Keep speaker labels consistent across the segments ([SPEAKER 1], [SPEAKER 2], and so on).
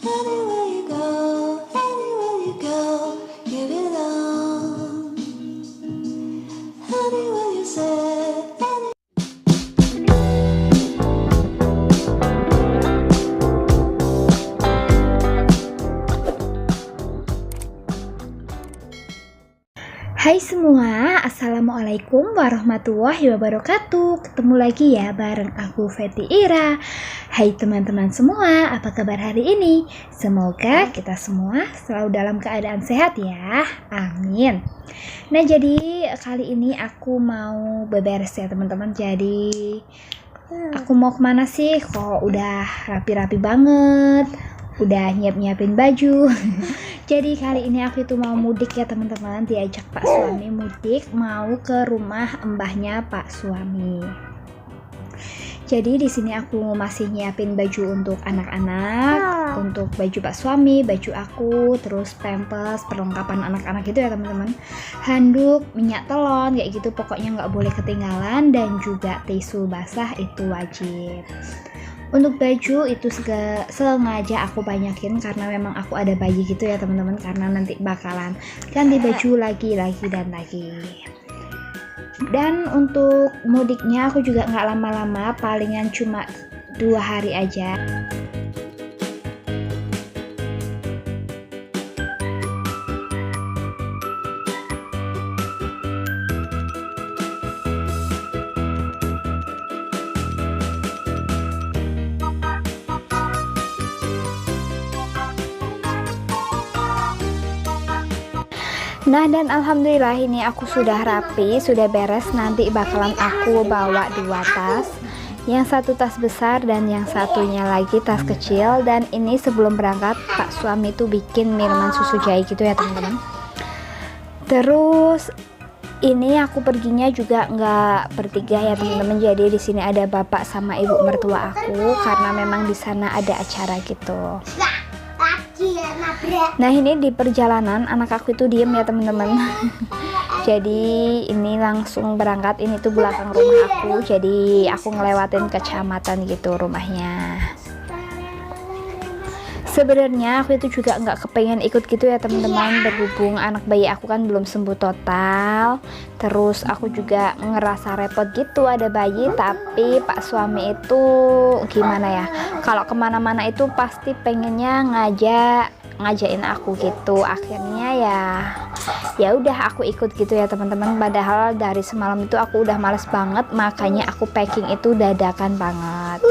[SPEAKER 1] Anywhere you go, anywhere you go, you belong. Anywhere you say,
[SPEAKER 2] Hai semua, Assalamualaikum warahmatullahi wabarakatuh. Ketemu lagi ya bareng aku Feti Ira. Hai teman-teman semua, apa kabar hari ini? Semoga kita semua selalu dalam keadaan sehat ya, amin. Nah jadi kali ini aku mau beberes ya teman-teman. Jadi aku mau kemana sih? Kok udah rapi-rapi banget, udah nyiapin baju. Jadi kali ini aku itu mau mudik ya teman-teman, diajak Pak suami mudik, mau ke rumah mbahnya Pak suami. Jadi di sini aku masih nyiapin baju untuk anak-anak, untuk baju Pak suami, baju aku, terus pampers, perlengkapan anak-anak gitu ya teman-teman. Handuk, minyak telon, kayak gitu pokoknya nggak boleh ketinggalan, dan juga tisu basah itu wajib. Untuk baju itu sengaja aku banyakin karena memang aku ada bayi gitu ya teman-teman, karena nanti bakalan ganti baju lagi dan lagi. Dan untuk mudiknya aku juga nggak lama-lama, palingan cuma 2 hari aja. Nah dan alhamdulillah ini aku sudah rapi, sudah beres. Nanti bakalan aku bawa 2 tas, yang satu tas besar dan yang satunya lagi tas kecil. Dan ini sebelum berangkat Pak suami itu bikin minuman susu jahe gitu ya teman-teman. Terus ini aku perginya juga nggak bertiga ya teman-teman. Jadi di sini ada bapak sama ibu mertua aku karena memang di sana ada acara gitu. Nah ini di perjalanan anak aku itu diem ya teman-teman. Jadi ini langsung berangkat, ini tuh belakang rumah aku, jadi aku ngelewatin kecamatan gitu rumahnya. Sebenarnya aku itu juga nggak kepengen ikut gitu ya teman-teman, berhubung anak bayi aku kan belum sembuh total. Terus aku juga ngerasa repot gitu ada bayi, tapi Pak suami itu gimana ya, kalau kemana-mana itu pasti pengennya ngajakin aku gitu. Akhirnya ya udah aku ikut gitu ya teman-teman. Padahal dari semalam itu aku udah males banget, makanya aku packing itu dadakan banget.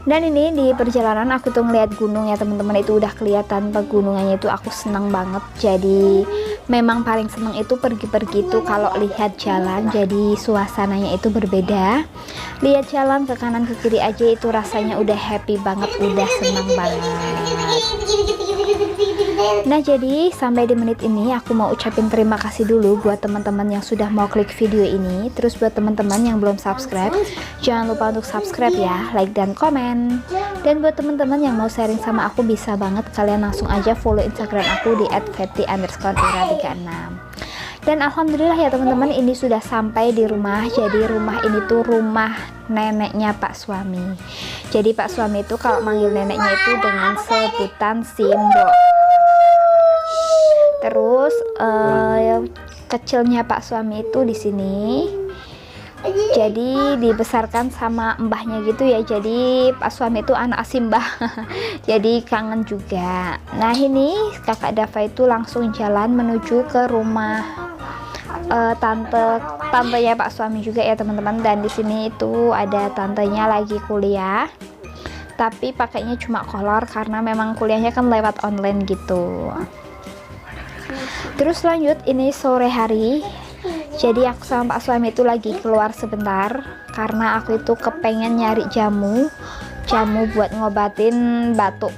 [SPEAKER 2] Dan ini di perjalanan aku tuh ngeliat gunung ya teman-teman, itu udah kelihatan pegunungannya, itu aku seneng banget. Jadi memang paling seneng itu pergi-pergi tuh kalau lihat jalan, jadi suasananya itu berbeda. Lihat jalan ke kanan ke kiri aja itu rasanya udah happy banget, udah seneng banget. Nah jadi sampai di menit ini aku mau ucapin terima kasih dulu buat teman-teman yang sudah mau klik video ini. Terus buat teman-teman yang belum subscribe, jangan lupa untuk subscribe ya, like dan komen. Dan buat teman-teman yang mau sharing sama aku, bisa banget kalian langsung aja follow Instagram aku di @feti_ira36. Dan alhamdulillah ya teman-teman, ini sudah sampai di rumah. Jadi rumah ini tuh rumah neneknya Pak suami. Jadi Pak suami itu kalau manggil neneknya itu dengan sebutan Simbo. Terus kecilnya Pak suami itu di sini. Jadi dibesarkan sama mbahnya gitu ya. Jadi Pak suami itu anak Simbah. Jadi kangen juga. Nah ini kakak Dava itu langsung jalan menuju ke rumah tantenya Pak suami juga ya teman-teman. Dan di sini itu ada tantenya lagi kuliah, tapi pakainya cuma kolor karena memang kuliahnya kan lewat online gitu. Terus lanjut, ini sore hari. Jadi aku sama Pak suami itu lagi keluar sebentar karena aku itu kepengen nyari jamu buat ngobatin batuk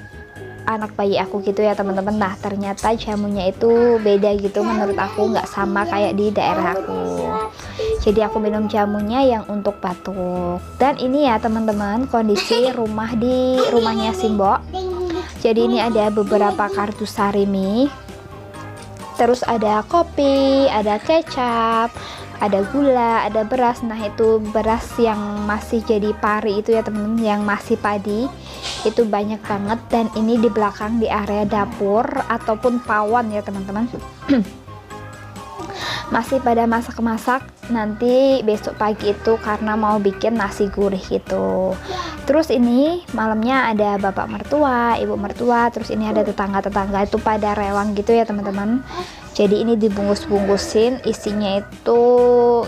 [SPEAKER 2] anak bayi aku gitu ya teman-teman. Nah ternyata jamunya itu beda gitu, menurut aku nggak sama kayak di daerah aku. Jadi aku minum jamunya yang untuk batuk. Dan ini ya teman-teman kondisi rumahnya Simbo. Jadi ini ada beberapa kardus sari mie, terus ada kopi, ada kecap, ada gula, ada beras. Nah itu beras yang masih jadi pari itu ya teman-teman, yang masih padi itu banyak banget. Dan ini di belakang di area dapur ataupun pawon ya teman-teman. Masih pada masak-masak nanti besok pagi itu karena mau bikin nasi gurih gitu. Terus ini malamnya ada bapak mertua, ibu mertua, terus ini ada tetangga-tetangga itu pada rewang gitu ya teman-teman. Jadi ini dibungkus-bungkusin, isinya itu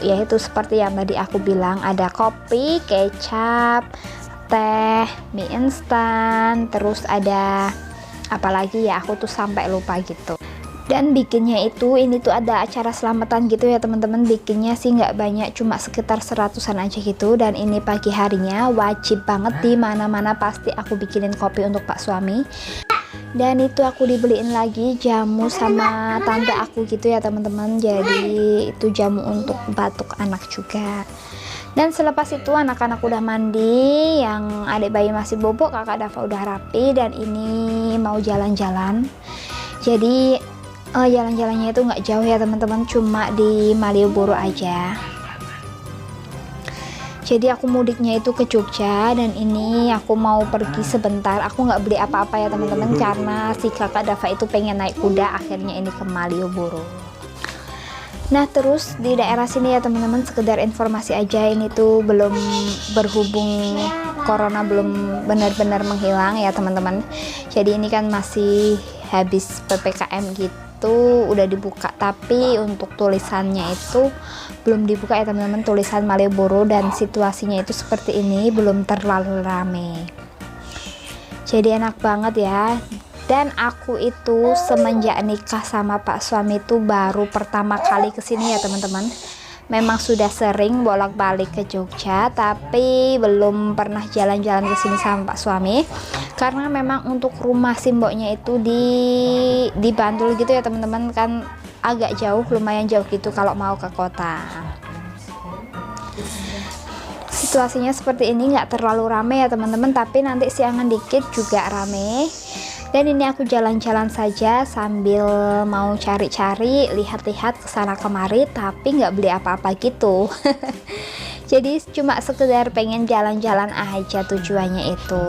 [SPEAKER 2] yaitu seperti yang tadi aku bilang, ada kopi, kecap, teh, mie instan, terus ada apalagi ya aku tuh sampai lupa gitu. Dan bikinnya itu ini tuh ada acara selamatan gitu ya teman-teman, bikinnya sih nggak banyak, cuma sekitar 100-an aja gitu. Dan ini pagi harinya wajib banget di mana-mana pasti aku bikinin kopi untuk pak suami. Dan itu aku dibeliin lagi jamu sama tante aku gitu ya teman-teman, jadi itu jamu untuk batuk anak juga. Dan selepas itu anak-anak udah mandi, yang adik bayi masih bobok, kakak Dava udah rapi, dan ini mau jalan-jalan. Jadi jalan-jalannya itu nggak jauh ya teman-teman, cuma di Malioboro aja. Jadi aku mudiknya itu ke Jogja, dan ini aku mau pergi sebentar. Aku nggak beli apa-apa ya teman-teman, karena si kakak Dava itu pengen naik kuda, akhirnya ini ke Malioboro. Nah terus di daerah sini ya teman-teman, sekedar informasi aja, ini tuh belum berhubung corona belum benar-benar menghilang ya teman-teman. Jadi ini kan masih habis PPKM gitu, udah dibuka, tapi untuk tulisannya itu belum dibuka ya teman-teman, tulisan Malioboro, dan situasinya itu seperti ini, belum terlalu rame. Jadi enak banget ya. Dan aku itu semenjak nikah sama pak suami itu baru pertama kali kesini ya teman-teman. Memang sudah sering bolak-balik ke Jogja, tapi belum pernah jalan-jalan ke sini sama pak suami, karena memang untuk rumah simboknya itu di Bantul gitu ya teman-teman, kan agak jauh, lumayan jauh gitu kalau mau ke kota. Situasinya seperti ini, nggak terlalu rame ya teman-teman, tapi nanti siangan dikit juga rame. Dan ini aku jalan-jalan saja sambil mau cari-cari, lihat-lihat kesana kemari, tapi nggak beli apa-apa gitu. Jadi cuma sekedar pengen jalan-jalan aja tujuannya itu.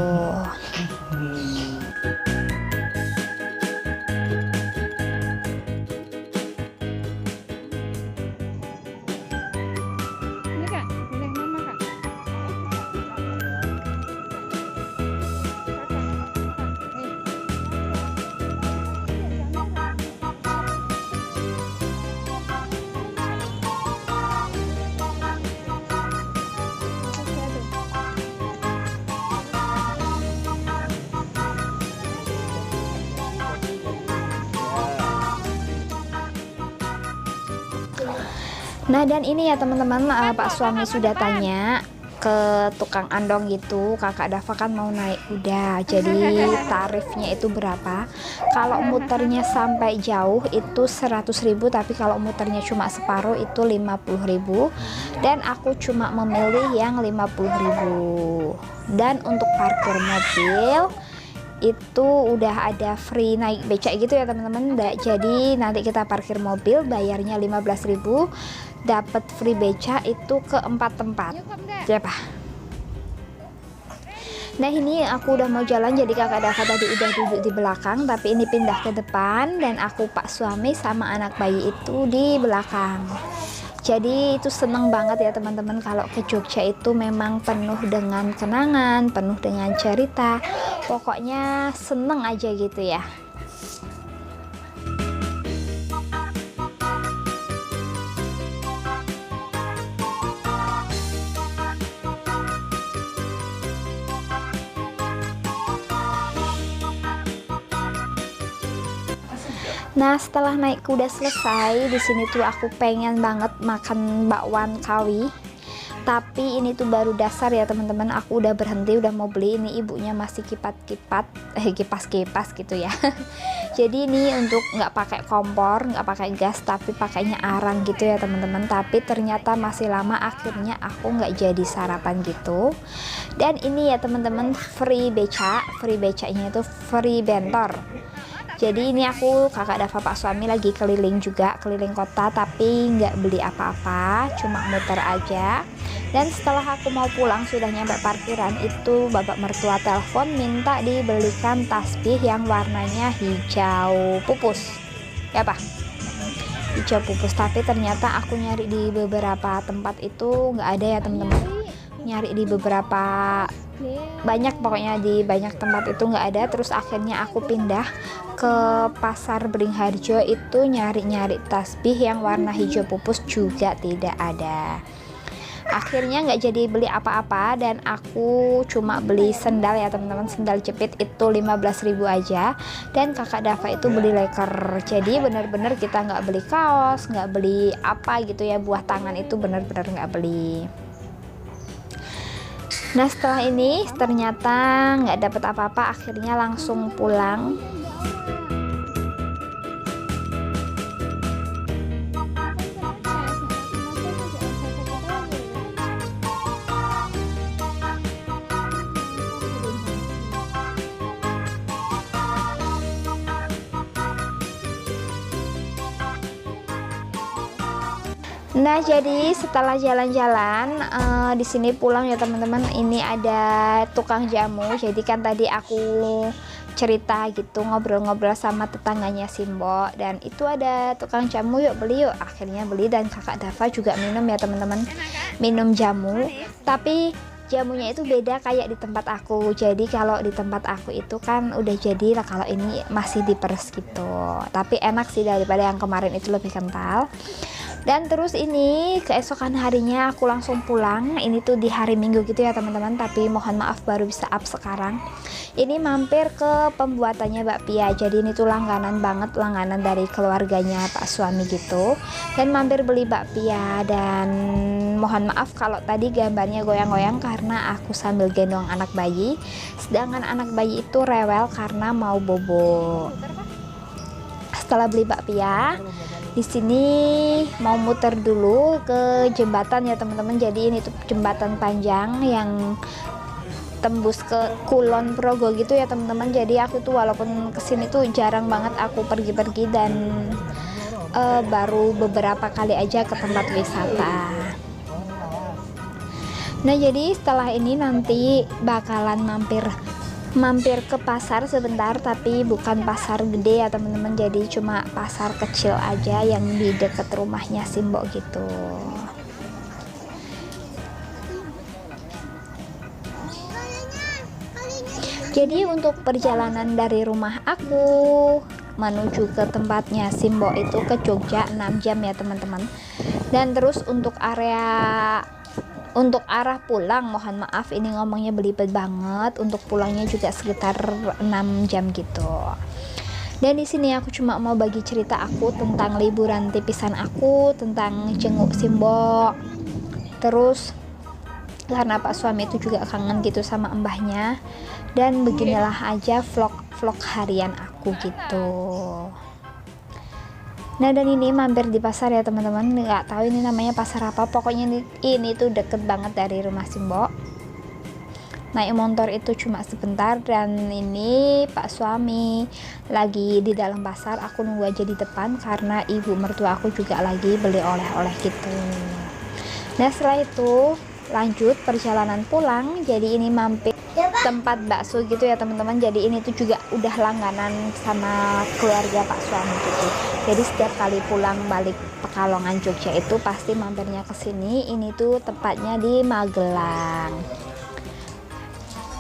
[SPEAKER 2] Nah dan ini ya teman-teman, pak suami sudah tanya ke tukang andong gitu, kakak Dava kan mau naik kuda, jadi tarifnya itu berapa. Kalau muternya sampai jauh itu 100.000, tapi kalau muternya cuma separuh itu 50.000, dan aku cuma memilih yang 50.000. Dan untuk parkir mobil itu udah ada free naik becak gitu ya teman-teman. Jadi nanti kita parkir mobil bayarnya 15.000, dapat free becak itu ke 4 tempat ya Pak. Nah ini aku udah mau jalan, jadi kakak Dava tadi udah duduk di belakang, tapi ini pindah ke depan, dan aku pak suami sama anak bayi itu di belakang. Jadi itu seneng banget ya teman-teman, kalau ke Jogja itu memang penuh dengan kenangan, penuh dengan cerita, pokoknya seneng aja gitu ya. Nah setelah naik kuda selesai, di sini tuh aku pengen banget makan bakwan kawi. Tapi ini tuh baru dasar ya teman-teman, aku udah berhenti, udah mau beli. Ini ibunya masih kipas-kipas gitu ya. Jadi ini untuk nggak pakai kompor, nggak pakai gas, tapi pakainya arang gitu ya teman-teman. Tapi ternyata masih lama, akhirnya aku nggak jadi sarapan gitu. Dan ini ya teman-teman, free becaknya itu free bentor. Jadi ini aku, kakak Dava, Pak suami lagi keliling juga, keliling kota, tapi nggak beli apa-apa, cuma muter aja. Dan setelah aku mau pulang, sudah nyampe parkiran, itu bapak mertua telepon minta dibelikan tasbih yang warnanya hijau pupus. Ya Pak? Hijau pupus, tapi ternyata aku nyari di beberapa tempat itu nggak ada ya teman-teman. Nyari di beberapa, banyak pokoknya, di banyak tempat itu nggak ada. Terus akhirnya aku pindah ke pasar Beringharjo, itu nyari-nyari tasbih yang warna hijau pupus juga tidak ada. Akhirnya nggak jadi beli apa-apa, dan aku cuma beli sendal ya teman-teman, sendal jepit itu 15.000 aja, dan kakak Dava itu beli leker. Jadi bener-bener kita nggak beli kaos, nggak beli apa gitu ya, buah tangan itu bener-bener nggak beli. Nah setelah ini ternyata nggak dapet apa-apa, akhirnya langsung pulang. Nah jadi setelah jalan-jalan di sini pulang ya teman-teman, ini ada tukang jamu. Jadi kan tadi aku cerita gitu, ngobrol-ngobrol sama tetangganya Simbo, dan itu ada tukang jamu, yuk beli yuk. Akhirnya beli, dan kakak Dava juga minum ya teman-teman, minum jamu. Tapi jamunya itu beda kayak di tempat aku. Jadi kalau di tempat aku itu kan udah jadi lah, kalau ini masih diperes gitu. Tapi enak sih daripada yang kemarin, itu lebih kental. Dan terus ini keesokan harinya aku langsung pulang. Ini tuh di hari Minggu gitu ya teman-teman, tapi mohon maaf baru bisa up sekarang. Ini mampir ke pembuatannya bakpia. Jadi ini tuh langganan banget, langganan dari keluarganya Pak suami gitu. Dan mampir beli bakpia, dan mohon maaf kalau tadi gambarnya goyang-goyang karena aku sambil gendong anak bayi. Sedangkan anak bayi itu rewel karena mau bobo. Setelah beli bakpia, di sini mau muter dulu ke jembatan ya teman-teman. Jadi ini tuh jembatan panjang yang tembus ke Kulon Progo gitu ya teman-teman. Jadi aku tuh walaupun kesini tuh jarang banget aku pergi-pergi, dan baru beberapa kali aja ke tempat wisata. Nah jadi setelah ini nanti bakalan mampir ke pasar sebentar, tapi bukan pasar gede ya teman-teman, jadi cuma pasar kecil aja yang di dekat rumahnya Simbo gitu. Jadi untuk perjalanan dari rumah aku menuju ke tempatnya Simbo itu ke Jogja 6 jam ya teman-teman. Dan terus untuk arah pulang, mohon maaf ini ngomongnya belibet banget. Untuk pulangnya juga sekitar 6 jam gitu. Dan di sini aku cuma mau bagi cerita aku tentang liburan tipisan aku, tentang jenguk Simbo. Terus karena Pak suami itu juga kangen gitu sama mbahnya. Dan beginilah aja vlog harian aku gitu. Nah dan ini mampir di pasar ya teman-teman, nggak tahu ini namanya pasar apa, pokoknya ini tuh deket banget dari rumah Simbo. Naik motor itu cuma sebentar, dan ini Pak suami lagi di dalam pasar, aku nunggu aja di depan karena ibu mertua aku juga lagi beli oleh-oleh gitu. Nah setelah itu lanjut perjalanan pulang. Jadi ini mampir tempat bakso gitu ya teman-teman. Jadi ini tuh juga udah langganan sama keluarga Pak suami gitu. Jadi setiap kali pulang balik Pekalongan Jogja itu pasti mampirnya ke sini. Ini tuh tepatnya di Magelang.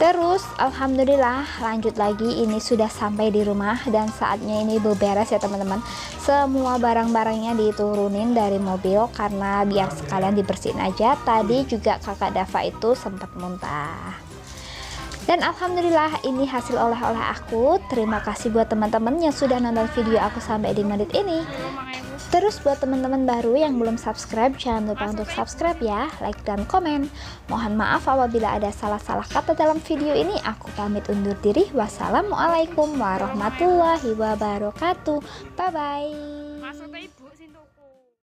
[SPEAKER 2] Terus alhamdulillah lanjut lagi, ini sudah sampai di rumah dan saatnya ini beberes ya teman-teman. Semua barang-barangnya diturunin dari mobil karena biar sekalian dibersihin aja. Tadi juga kakak Dava itu sempat muntah. Dan alhamdulillah ini hasil oleh-oleh aku. Terima kasih buat teman-teman yang sudah nonton video aku sampai di menit ini. Terus buat teman-teman baru yang belum subscribe, jangan lupa untuk subscribe ya, like dan komen. Mohon maaf apabila ada salah-salah kata dalam video ini. Aku pamit undur diri. Wassalamualaikum warahmatullahi wabarakatuh. Bye bye.